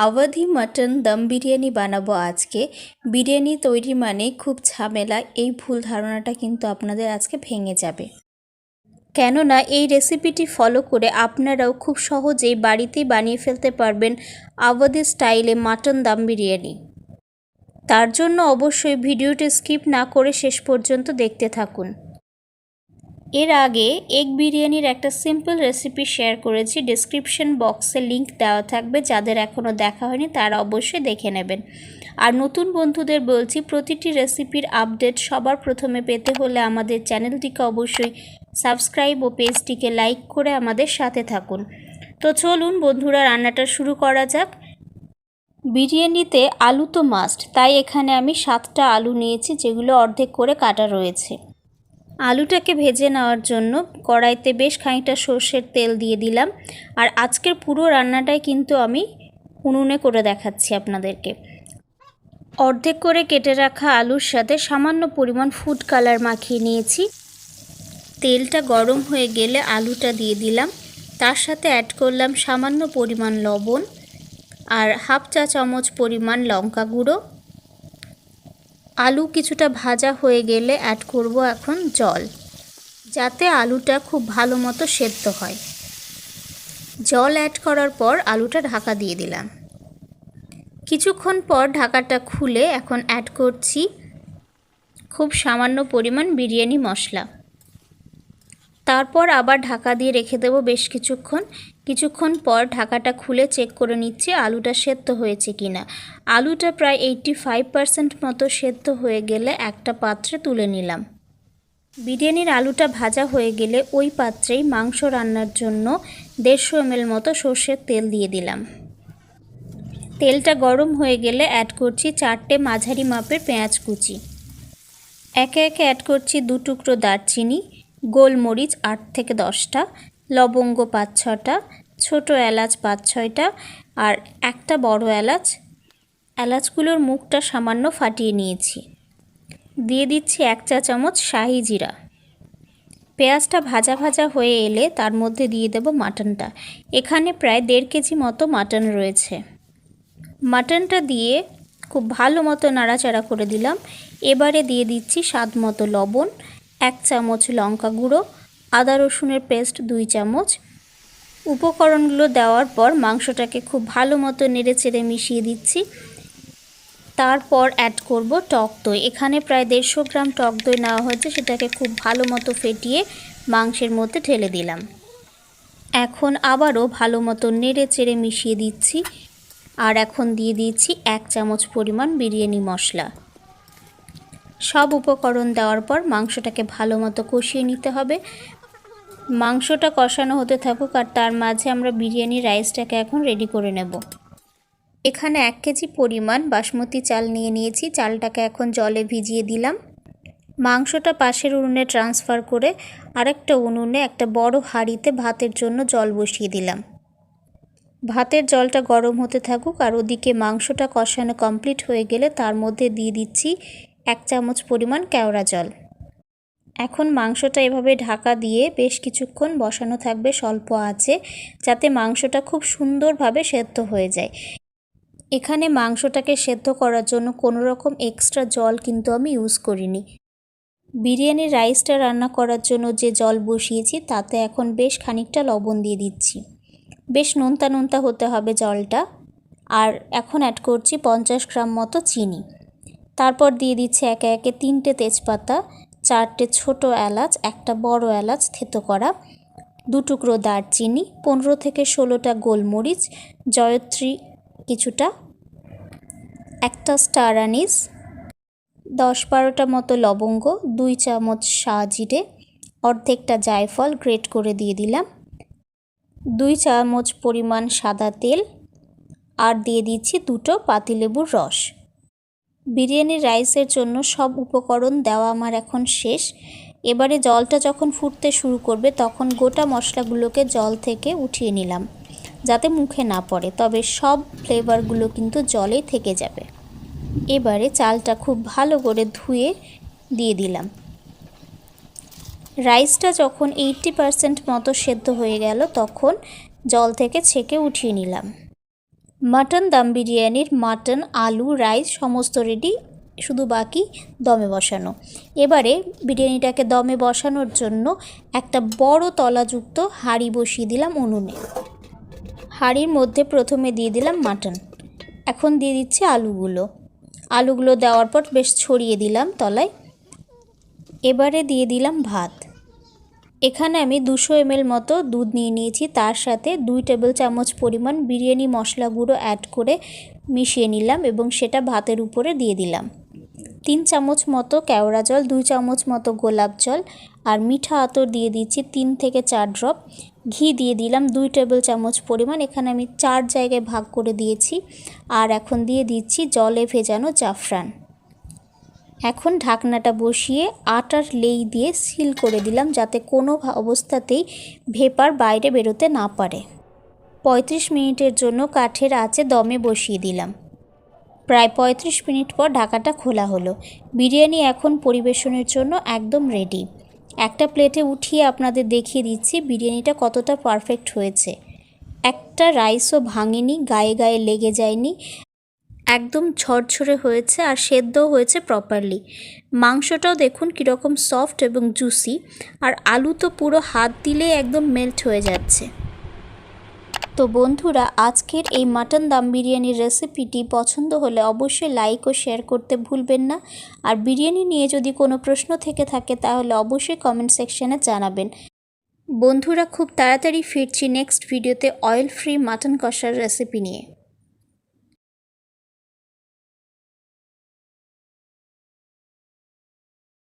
अवधि मटन दम बिरियानी बानाबो आज के बिरियानी तैरी माने खूब झमेला এই ভুল ধারণাটা কিন্তু আপনাদের আজকে ভেঙে যাবে। কেননা এই রেসিপিটি ফলো করে আপনারাও খুব সহজেই বাড়িতেই বানিয়ে ফেলতে পারবেন আওয়াধি স্টাইলে মাটন দম বিরিয়ানি। তার জন্য অবশ্যই ভিডিওটি স্কিপ না করে শেষ পর্যন্ত দেখতে থাকুন। এর আগে এগ বিরিয়ানির একটা সিম্পল রেসিপি শেয়ার করেছি, ডেসক্রিপশন বক্সে লিংক দেওয়া থাকবে, যাদের এখনও দেখা হয়নি তারা অবশ্যই দেখে নেবেন। আর নতুন বন্ধুদের বলছি, প্রতিটি রেসিপির আপডেট সবার প্রথমে পেতে হলে আমাদের চ্যানেলটিকে অবশ্যই সাবস্ক্রাইব ও পেজটিকে লাইক করে আমাদের সাথে থাকুন। তো চলুন বন্ধুরা, রান্নাটা শুরু করা যাক। বিরিয়ানিতে আলু তো মাস্ট, তাই এখানে আমি 7টা আলু নিয়েছি, যেগুলো অর্ধেক করে কাটা রয়েছে। আলুটাকে ভেজে নেওয়ার জন্য কড়াইতে বেশ খানিকটা সর্ষের তেল দিয়ে দিলাম। আর আজকের পুরো রান্নাটাই কিন্তু আমি উনুনে করে দেখাচ্ছি আপনাদেরকে। অর্ধেক করে কেটে রাখা আলুর সাথে সামান্য পরিমাণ ফুড কালার মাখিয়ে নিয়েছি। তেলটা গরম হয়ে গেলে আলুটা দিয়ে দিলাম, তার সাথে অ্যাড করলাম সামান্য পরিমাণ লবণ আর হাফ চা চামচ পরিমাণ লঙ্কা গুঁড়ো। আলু কিছুটা ভাজা হয়ে গেলে অ্যাড করব এখন জল, যাতে আলুটা খুব ভালো মতো সেদ্ধ হয়। জল অ্যাড করার পর আলুটা ঢাকা দিয়ে দিলাম। কিছুক্ষণ পর ঢাকাটা খুলে এখন অ্যাড করছি খুব সামান্য পরিমাণ বিরিয়ানি মশলা। তারপর আবার ঢাকা দিয়ে রেখে দেব বেশ কিছুক্ষণ পর ঢাকাটা খুলে চেক করে নিচ্ছি আলুটা সেদ্ধ হয়েছে কিনা। আলুটা প্রায় 85% মতো সেদ্ধ হয়ে গেলে একটা পাত্রে তুলে নিলাম। বিরিয়ানির আলুটা ভাজা হয়ে গেলে ওই পাত্রেই মাংস রান্নার জন্য 150 ml মতো সর্ষের তেল দিয়ে দিলাম। তেলটা গরম হয়ে গেলে অ্যাড করছি 4টে মাঝারি মাপের পেঁয়াজ কুচি। একে একে অ্যাড করছি 2 টুকরো দারচিনি, গোলমরিচ 8 থেকে 10টা, লবঙ্গ 5-6টা, ছোটো এলাচ 5-6টা আর একটা বড় এলাচ। এলাচগুলোর মুখটা সামান্য ফাটিয়ে নিয়েছি। দিয়ে দিচ্ছি 1 চা চামচ শাহি জিরা। পেঁয়াজটা ভাজা ভাজা হয়ে এলে তার মধ্যে দিয়ে দেব মাটনটা। এখানে প্রায় 1.5 কেজি মতো মাটন রয়েছে। মাটনটা দিয়ে খুব ভালো মতো নাড়াচাড়া করে দিলাম। এবারে দিয়ে দিচ্ছি স্বাদ মতো লবণ, 1 চামচ লঙ্কা গুঁড়ো, আদা রসুনের পেস্ট 2 চামচ। উপকরণগুলো দেওয়ার পর মাংসটাকে খুব ভালো মতো নেড়েচেড়ে মিশিয়ে দিচ্ছি। তারপর অ্যাড করব টক দই। এখানে প্রায় 150 গ্রাম টক দই নেওয়া হয়েছে, সেটাকে খুব ভালো মতো ফেটিয়ে মাংসের মধ্যে ঢেলে দিলাম। এখন আবারও ভালো মতো নেড়েচেড়ে মিশিয়ে দিচ্ছি। আর এখন দিয়ে দিচ্ছি 1 চামচ পরিমাণ বিরিয়ানি মশলা। সব উপকরণ দেওয়ার পর মাংসটাকে ভালো মতো কষিয়ে নিতে হবে। মাংসটা কষানো হতে থাকুক, আর তার মাঝে আমরা বিরিয়ানি রাইসটাকে এখন রেডি করে নেব। এখানে 1 কেজি পরিমাণ বাসমতি চাল নিয়েছি। চালটাকে এখন জলে ভিজিয়ে দিলাম। মাংসটা পাশের উনুনে ট্রান্সফার করে আরেকটা উনুনে একটা বড় হাঁড়িতে ভাতের জন্য জল বসিয়ে দিলাম। ভাতের জলটা গরম হতে থাকুক, আর ওদিকে মাংসটা কষানো কমপ্লিট হয়ে গেলে তার মধ্যে দিয়ে দিচ্ছি 1 চামচ পরিমাণ কেওড়া জল। এখন মাংসটা এভাবে ঢাকা দিয়ে বেশ কিছুক্ষণ বসানো থাকবে স্বল্প আঁচে, যাতে মাংসটা খুব সুন্দরভাবে সেদ্ধ হয়ে যায়। এখানে মাংসটাকে সেদ্ধ করার জন্য কোনো রকম এক্সট্রা জল কিন্তু আমি ইউজ করিনি। বিরিয়ানির রাইসটা রান্না করার জন্য যে জল বসিয়েছি তাতে এখন বেশ খানিকটা লবণ দিয়ে দিচ্ছি। বেশ নোনতা নোনতা হতে হবে জলটা। আর এখন অ্যাড করছি 50 গ্রাম মতো চিনি। তারপর দিয়ে দিচ্ছি একে একে 3টে তেজপাতা, 4টে ছোটো এলাচ, একটা বড় এলাচ থেতো করা, 2 টুকরো দারচিনি, 15 থেকে 16টা গোলমরিচ, জয়ত্রী কিছুটা, একটা স্টার আনিস, 10-12টা মতো লবঙ্গ, 2 চামচ শাহজিরে, অর্ধেকটা জায়ফল গ্রেট করে দিয়ে দিলাম, 2 চামচ পরিমাণ সাদা তেল, আর দিয়ে দিচ্ছি 2টো পাতিলেবুর রস। বিরিয়ানির রাইসের জন্য সব উপকরণ দেওয়া আমার এখন শেষ। এবারে জলটা যখন ফুটতে শুরু করবে তখন গোটা মশলাগুলোকে জল থেকে উঠিয়ে নিলাম, যাতে মুখে না পড়ে, তবে সব ফ্লেভারগুলো কিন্তু জলেই থেকে যাবে। এবারে চালটা খুব ভালো করে ধুয়ে দিয়ে দিলাম। রাইসটা যখন 80% মতো সেদ্ধ হয়ে গেল তখন জল থেকে ছেঁকে উঠিয়ে নিলাম। মাটন দম বিরিয়ানির মাটন, আলু, রাইস সমস্ত রেডি, শুধু বাকি দমে বসানো। এবারে বিরিয়ানিটাকে দমে বসানোর জন্য একটা বড় তলাযুক্ত হাঁড়ি বসিয়ে দিলাম উনুনে। হাঁড়ির মধ্যে প্রথমে দিয়ে দিলাম মাটন, এখন দিয়ে দিচ্ছি আলুগুলো দেওয়ার পর বেশ ছড়িয়ে দিলাম তলায়। এবারে দিয়ে দিলাম ভাত। এখানে আমি 200 ml মতো দুধ নিয়ে নিয়েছি, তার সাথে 2 টেবিল চামচ পরিমাণ বিরিয়ানি মশলা গুঁড়ো অ্যাড করে মিশিয়ে নিলাম এবং সেটা ভাতের উপরে দিয়ে দিলাম। 3 চামচ মতো কেওড়া জল, 2 চামচ মতো গোলাপ জল আর মিঠা আতর দিয়ে দিচ্ছি 3 থেকে 4 ড্রপ। ঘি দিয়ে দিলাম 2 টেবিল চামচ পরিমাণ, এখানে আমি 4 জায়গায় ভাগ করে দিয়েছি। আর এখন দিয়ে দিচ্ছি জলে ভেজানো জাফরান। এখন ঢাকনাটা বসিয়ে আটার লেই দিয়ে সিল করে দিলাম, যাতে কোনো অবস্থাতেই ভেপার বাইরে বেরোতে না পারে। 35 মিনিটের জন্য কাঠের আঁচে দমে বসিয়ে দিলাম। প্রায় 35 মিনিট পর ঢাকাটা খোলা হলো। বিরিয়ানি এখন পরিবেশনের জন্য একদম রেডি। একটা প্লেটে উঠিয়ে আপনাদের দেখিয়ে দিচ্ছি বিরিয়ানিটা কতটা পারফেক্ট হয়েছে। একটা রাইসও ভাঙেনি, গায়ে গায়ে লেগে যায়নি, একদম ঝরঝরে হয়েছে আর সেদ্ধও হয়েছে প্রপারলি। মাংসটাও দেখুন কীরকম সফট এবং জুসি, আর আলু তো পুরো হাত দিলে একদম মেল্ট হয়ে যাচ্ছে। তো বন্ধুরা, আজকের এই মাটন দম বিরিয়ানির রেসিপিটি পছন্দ হলে অবশ্যই লাইক ও শেয়ার করতে ভুলবেন না। আর বিরিয়ানি নিয়ে যদি কোনো প্রশ্ন থেকে থাকে তাহলে অবশ্যই কমেন্ট সেকশনে জানাবেন। বন্ধুরা, খুব তাড়াতাড়ি ফিরছি নেক্সট ভিডিওতে অয়েল ফ্রি মাটন কষার রেসিপি নিয়ে।